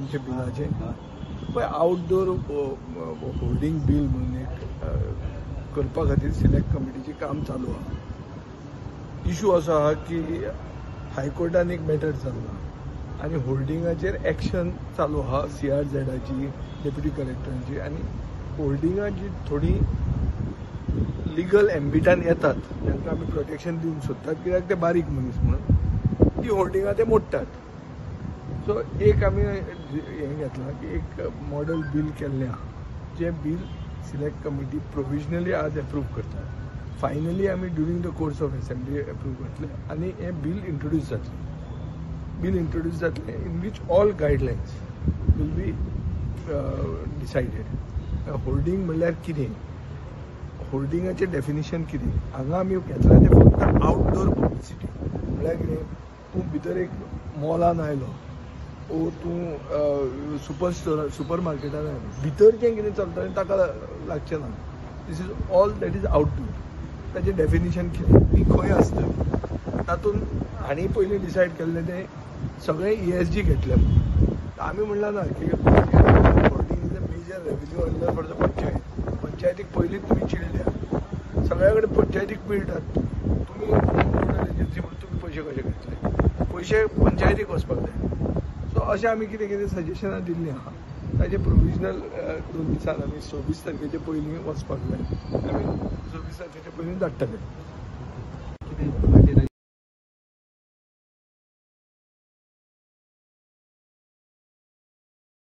आमच्या बिलाचे पळय आउटडोर होल्डिंग बील म्हणून एक करपा खातीर सिलेक्ट कमिटीचें काम चालू आहा. इशू असो आहा की हायकोर्टान एक मॅटर चल्ला आनी होल्डिंगाचेर एक्शन चालू आहा CRZची डेप्युटी कलेक्टरांची आनी होल्डिंगां जी थोडी लिगल एम्बिटान येतात तांकां आमी प्रोटेक्शन दिवंक सोदतात कित्याक ते बारीक मनीस म्हणून ती होल्डिंगां ते मोडटात. सो एक आमी हें घेतलां की एक मॉडल बील केल्लें आहा जें बील सिलेक्ट कमिटी प्रोविजनली आज एप्रूव करता. फायनली आमी during the course of assembly approve करतले आनी हें बील इंट्रोड्यूस जातलें. बील इंट्रोड्यूस जातलें in which all guidelines will be decided. Holding म्हणल्यार कितें, होल्डिंगाचें डेफिनेशन कितें, हांगा आमी घेतला तें फक्त आउटडोर पब्लिसिटी. म्हळ्यार कितें, तूं भितर एक मॉलान आयलो ओ तूं सुपर मार्केटान आयलो, भितर जें कितें चलता ताका लागचें ना. This is all that is outdoor. ताचें डेफिनेशन कितें, ती खंय आसतली, तातूंत हांणी पयलीं डिसायड केल्लें तें सगळें ESG घेतलें म्हणून. आमी म्हणलां ना की holding is a major revenue earner for the panchayat. पंचायतीक पयलींच तुमी चील द्या, सगळ्या कडेन पंचायतीक पिळटात तुमी एजन्सी म्हणून तुमी पयशे कशे घेतले, पयशे पंचायतीक वचपाक जाय. सो अशें आमी कितें कितें सजेशनां दिल्लीं आहा ताजें प्रोविजनल 2 दिसान आमी 26 तारखेचे पयलीं वचपाक जाय. आमी 26 तारखेचे पयलीं धाडटले.